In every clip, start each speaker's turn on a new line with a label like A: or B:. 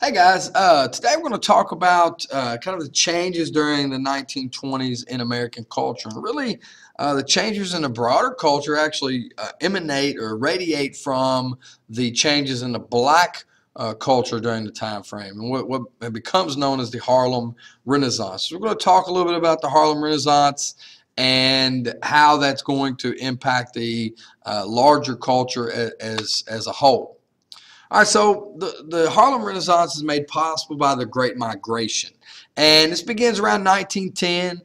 A: Hey guys, today we're going to talk about kind of the changes during the 1920s in American culture. And really, the changes in the broader culture actually emanate or radiate from the changes in the black culture during the time frame and what becomes known as the Harlem Renaissance. So we're going to talk a little bit about the Harlem Renaissance and how that's going to impact the larger culture as a whole. All right, so the Harlem Renaissance is made possible by the Great Migration. And this begins around 1910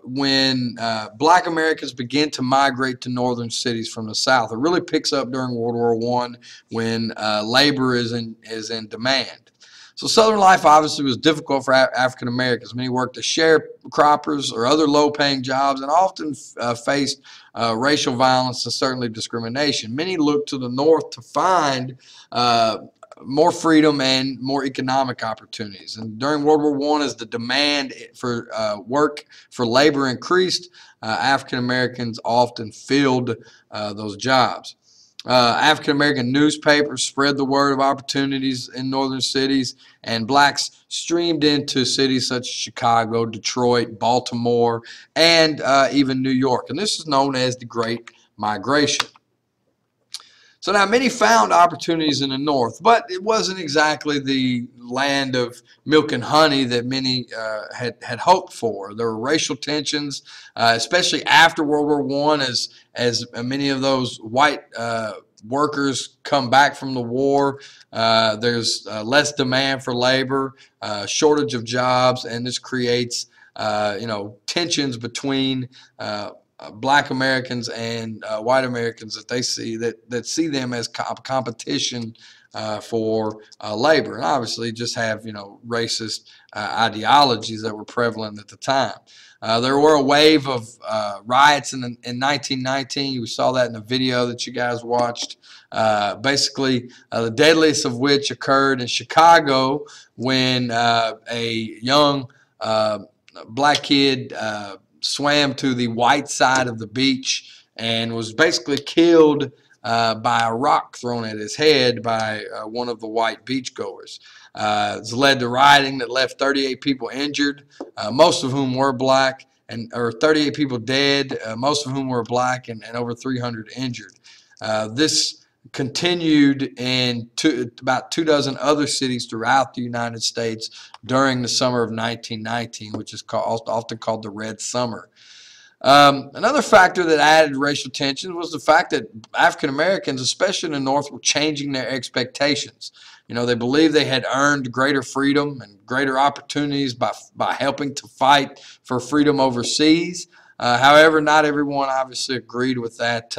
A: when black Americans begin to migrate to northern cities from the South. It really picks up during World War I when labor is in demand. So Southern life obviously was difficult for African Americans. Many worked as sharecroppers or other low-paying jobs and often faced racial violence and certainly discrimination. Many looked to the North to find more freedom and more economic opportunities. And during World War I, as the demand for work for labor increased, African Americans often filled those jobs. African-American newspapers spread the word of opportunities in northern cities, and blacks streamed into cities such as Chicago, Detroit, Baltimore, and even New York. And this is known as the Great Migration. So now many found opportunities in the North, but it wasn't exactly the land of milk and honey that many had hoped for. There were racial tensions, especially after World War I, as many of those white workers come back from the war. There's less demand for labor, shortage of jobs, and this creates tensions between black Americans and white Americans that they see that see them as competition for labor, and obviously just have racist ideologies that were prevalent at the time. There were a wave of riots in 1919. We saw that in the video that you guys watched. Basically, the deadliest of which occurred in Chicago when a young black kid swam to the white side of the beach and was basically killed by a rock thrown at his head by one of the white beachgoers. It's led to rioting that left 38 people injured, most of whom were black, or 38 people dead, most of whom were black, and over 300 injured. This continued in about 24 other cities throughout the United States during the summer of 1919, which is often called the Red Summer. Another factor that added racial tension was the fact that African Americans, especially in the North, were changing their expectations. They believed they had earned greater freedom and greater opportunities by helping to fight for freedom overseas. However, not everyone obviously agreed with that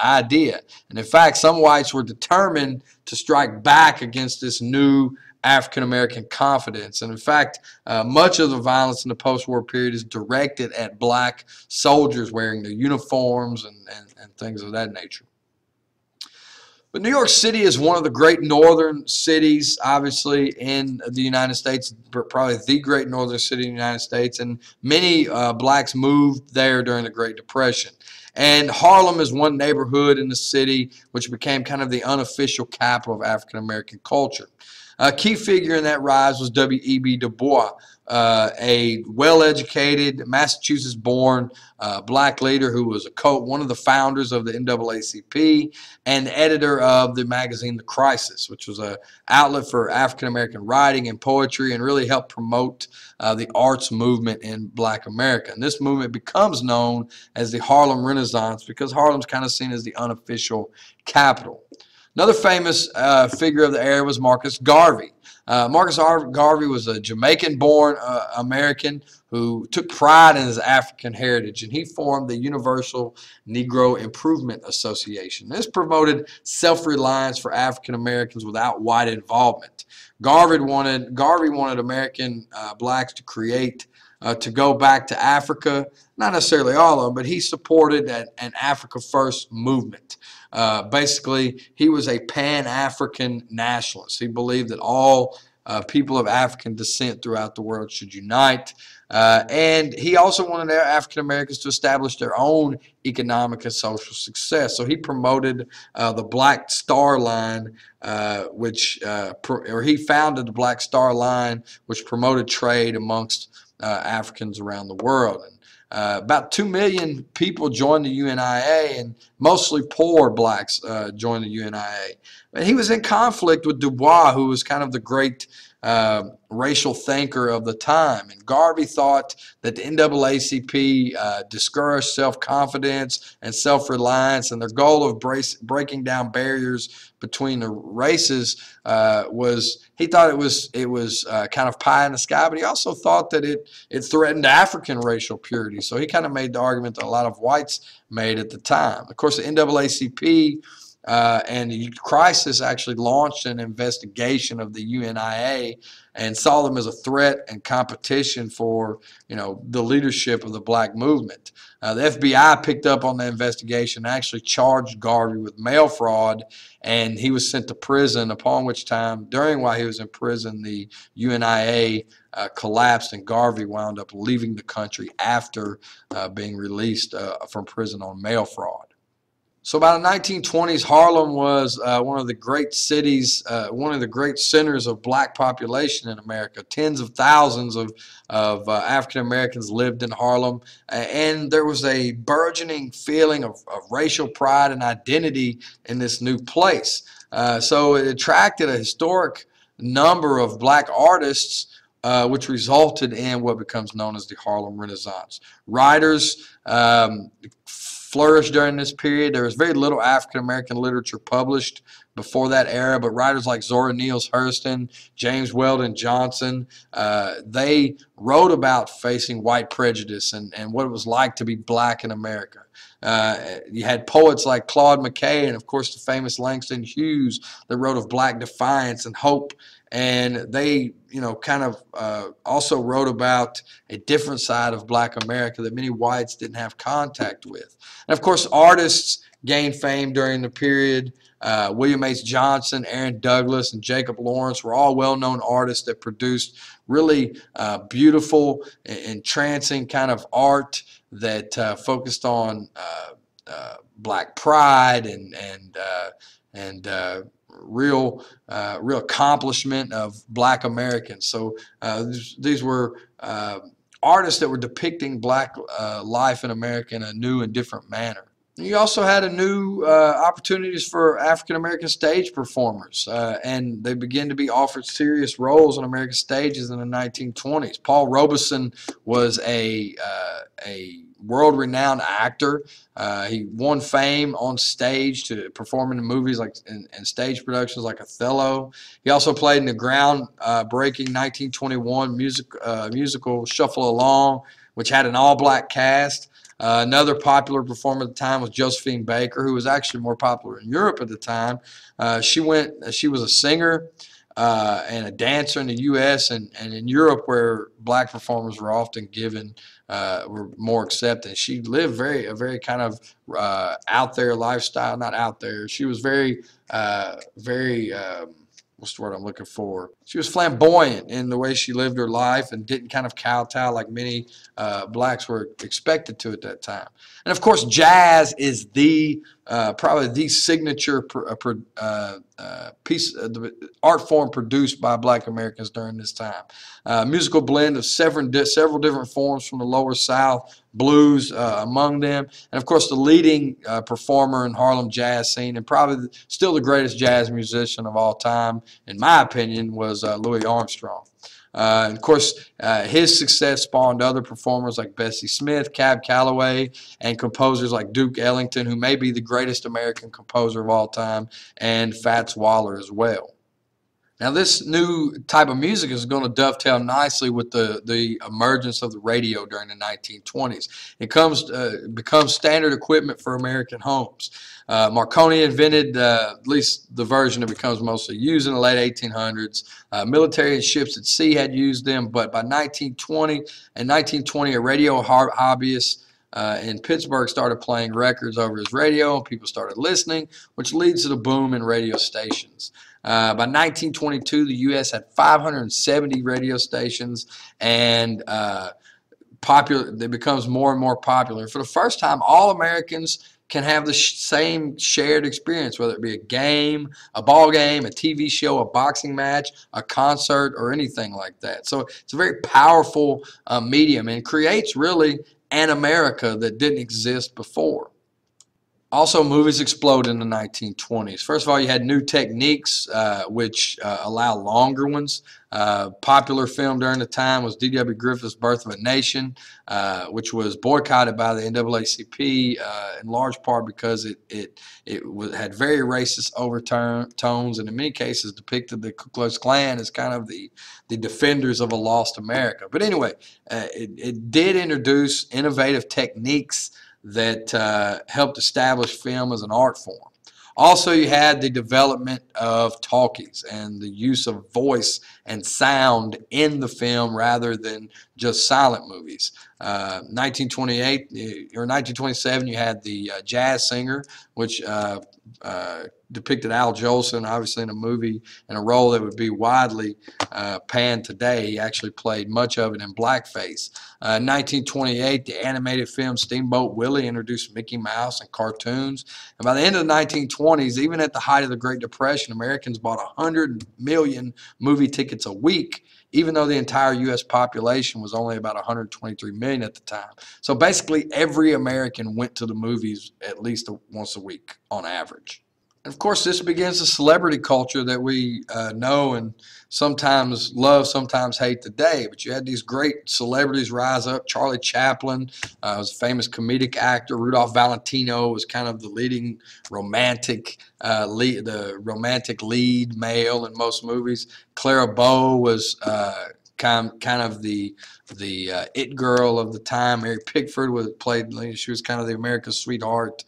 A: idea. And in fact, some whites were determined to strike back against this new African-American confidence. And in fact, much of the violence in the post-war period is directed at black soldiers wearing their uniforms and things of that nature. But New York City is one of the great northern cities, obviously, in the United States, probably the great northern city in the United States, and many blacks moved there during the Great Depression. And Harlem is one neighborhood in the city which became kind of the unofficial capital of African American culture. A key figure in that rise was W.E.B. Du Bois, a well-educated, Massachusetts-born black leader who was one of the founders of the NAACP and editor of the magazine The Crisis, which was an outlet for African-American writing and poetry and really helped promote the arts movement in black America. And this movement becomes known as the Harlem Renaissance because Harlem's kind of seen as the unofficial capital. Another famous figure of the era was Marcus Garvey. Marcus Garvey was a Jamaican-born American who took pride in his African heritage, and he formed the Universal Negro Improvement Association. This promoted self-reliance for African Americans without white involvement. Garvey wanted American blacks to go back to Africa, not necessarily all of them, but he supported an Africa First movement. Basically, he was a Pan-African nationalist. He believed that all people of African descent throughout the world should unite. And he also wanted African Americans to establish their own economic and social success. So he promoted the Black Star Line, or he founded the Black Star Line, which promoted trade amongst Africans around the world. And about 2 million people joined the UNIA, and mostly poor blacks joined the UNIA. But he was in conflict with Du Bois, who was kind of the great racial thinker of the time. And Garvey thought that the NAACP discouraged self-confidence and self-reliance, and their goal of breaking down barriers between the races he thought it was kind of pie in the sky, but he also thought that it threatened African racial purity. So he kind of made the argument that a lot of whites made at the time. Of course, the NAACP and the crisis actually launched an investigation of the UNIA and saw them as a threat and competition for, the leadership of the black movement. The FBI picked up on the investigation and actually charged Garvey with mail fraud, and he was sent to prison, upon which time, while he was in prison, the UNIA collapsed, and Garvey wound up leaving the country after being released from prison on mail fraud. So by the 1920s, Harlem was one of the great cities, one of the great centers of black population in America. Tens of thousands of African Americans lived in Harlem, and there was a burgeoning feeling of racial pride and identity in this new place. So it attracted a historic number of black artists, which resulted in what becomes known as the Harlem Renaissance. Writers flourished during this period. There was very little African-American literature published before that era, but writers like Zora Neale Hurston, James Weldon Johnson, they wrote about facing white prejudice and what it was like to be black in America. You had poets like Claude McKay and, of course, the famous Langston Hughes that wrote of black defiance and hope. And they, kind of also wrote about a different side of black America that many whites didn't have contact with. And, of course, artists gained fame during the period. William H. Johnson, Aaron Douglas, and Jacob Lawrence were all well-known artists that produced really beautiful, entrancing kind of art that focused on black pride and real accomplishment of black Americans. So these were artists that were depicting black life in America in a new and different manner. You also had a new opportunities for African-American stage performers, and they began to be offered serious roles on American stages in the 1920s. Paul Robeson was a world-renowned actor. He won fame on stage to performing in movies and stage productions like Othello. He also played in the groundbreaking 1921 musical Shuffle Along, which had an all-black cast. Another popular performer at the time was Josephine Baker, who was actually more popular in Europe at the time. She was a singer and a dancer in the U.S. and in Europe, where black performers were often were more accepted. She lived a very kind of out there lifestyle. Not out there. She was very what's the word I'm looking for? She was flamboyant in the way she lived her life and didn't kind of kowtow like many blacks were expected to at that time. And of course, jazz is probably the signature piece of the art form produced by black Americans during this time. Musical blend of several different forms from the Lower South, blues among them, and of course the leading performer in Harlem jazz scene, and probably still the greatest jazz musician of all time, in my opinion, was Louis Armstrong. And of course, his success spawned other performers like Bessie Smith, Cab Calloway, and composers like Duke Ellington, who may be the greatest American composer of all time, and Fats Waller as well. Now, this new type of music is going to dovetail nicely with the emergence of the radio during the 1920s. It becomes standard equipment for American homes. Marconi invented at least the version that becomes mostly used in the late 1800s. Military and ships at sea had used them, but by 1920, a radio hobbyist in Pittsburgh started playing records over his radio, and people started listening, which leads to the boom in radio stations. By 1922, the U.S. had 570 radio stations, and it becomes more and more popular. For the first time, all Americans can have the same shared experience, whether it be a game, a ball game, a TV show, a boxing match, a concert, or anything like that. So it's a very powerful medium, and creates really an America that didn't exist before. Also, movies exploded in the 1920s. First of all, you had new techniques, which allow longer ones. Popular film during the time was D.W. Griffith's Birth of a Nation, which was boycotted by the NAACP in large part because it had very racist overtones, and in many cases depicted the Ku Klux Klan as kind of the defenders of a lost America. But anyway, it did introduce innovative techniques that helped establish film as an art form. Also, you had the development of talkies and the use of voice and sound in the film rather than just silent movies. 1928 or 1927, you had the Jazz Singer, which depicted Al Jolson, obviously in a movie, in a role that would be widely panned today. He actually played much of it in blackface. 1928, the animated film Steamboat Willie introduced Mickey Mouse and cartoons. And by the end of the 1920s, even at the height of the Great Depression, Americans bought 100 million movie tickets a week, even though the entire U.S. population was only about 123 million at the time. So basically, every American went to the movies at least once a week on average. And of course, this begins the celebrity culture that we know and sometimes love, sometimes hate today. But you had these great celebrities rise up. Charlie Chaplin was a famous comedic actor. Rudolph Valentino was kind of the leading romantic lead male in most movies. Clara Bow was kind of the it girl of the time. Mary Pickford she was kind of the America's sweetheart.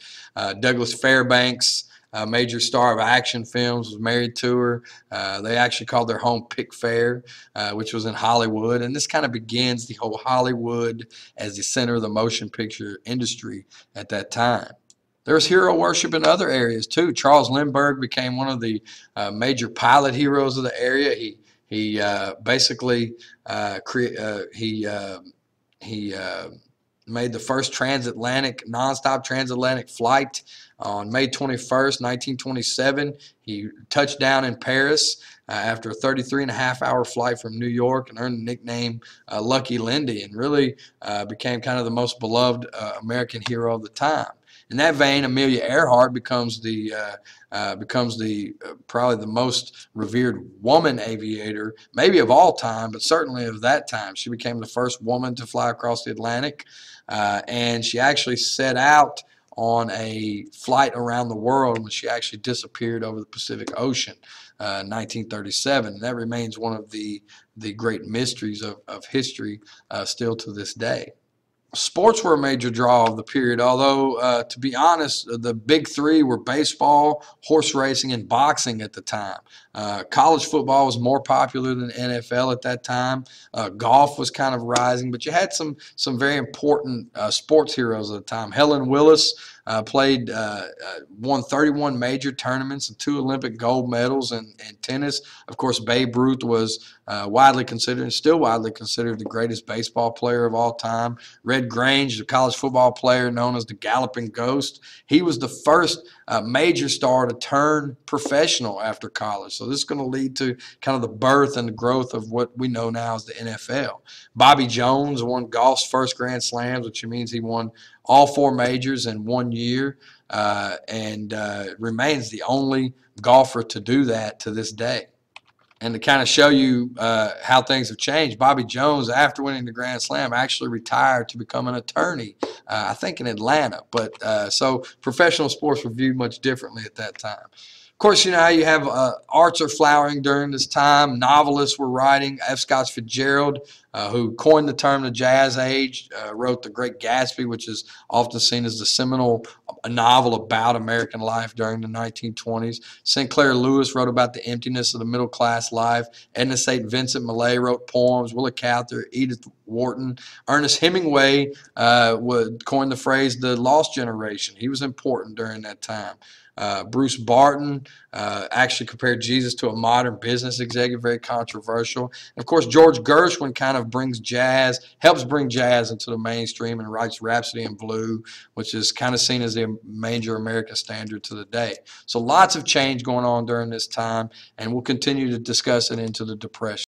A: Douglas Fairbanks, a major star of action films, was married to her. They actually called their home Pick Fair, which was in Hollywood. And this kind of begins the whole Hollywood as the center of the motion picture industry at that time. There was hero worship in other areas too. Charles Lindbergh became one of the major pilot heroes of the area. He basically made the first nonstop transatlantic flight on May 21st, 1927. He touched down in Paris after a 33.5-hour flight from New York and earned the nickname Lucky Lindy, and really became kind of the most beloved American hero of the time. In that vein, Amelia Earhart becomes probably the most revered woman aviator, maybe of all time, but certainly of that time. She became the first woman to fly across the Atlantic, and she actually set out on a flight around the world when she actually disappeared over the Pacific Ocean in 1937. And that remains one of the great mysteries of history still to this day. Sports were a major draw of the period, although, to be honest, the big three were baseball, horse racing, and boxing at the time. College football was more popular than NFL at that time. Golf was kind of rising, but you had some very important sports heroes at the time. Helen Willis won 31 major tournaments and 2 Olympic gold medals in tennis. Of course, Babe Ruth was widely considered and still widely considered the greatest baseball player of all time. Red Grange, the college football player known as the Galloping Ghost, he was the first major star to turn professional after college. So this is going to lead to kind of the birth and the growth of what we know now as the NFL. Bobby Jones won golf's first Grand Slams, which means he won all 4 majors in 1 year, and remains the only golfer to do that to this day. And to kind of show you how things have changed, Bobby Jones, after winning the Grand Slam, actually retired to become an attorney, I think in Atlanta. But so professional sports were viewed much differently at that time. Of course, you know how you have arts are flowering during this time. Novelists were writing. F. Scott Fitzgerald, who coined the term the Jazz Age, wrote The Great Gatsby, which is often seen as the seminal novel about American life during the 1920s. Sinclair Lewis wrote about the emptiness of the middle-class life. Edna St. Vincent Millay wrote poems. Willa Cather, Edith Wharton. Ernest Hemingway would coin the phrase the lost generation. He was important during that time. Bruce Barton actually compared Jesus to a modern business executive, very controversial. And of course, George Gershwin kind of helps bring jazz into the mainstream and writes Rhapsody in Blue, which is kind of seen as a major American standard to the day. So lots of change going on during this time, and we'll continue to discuss it into the Depression.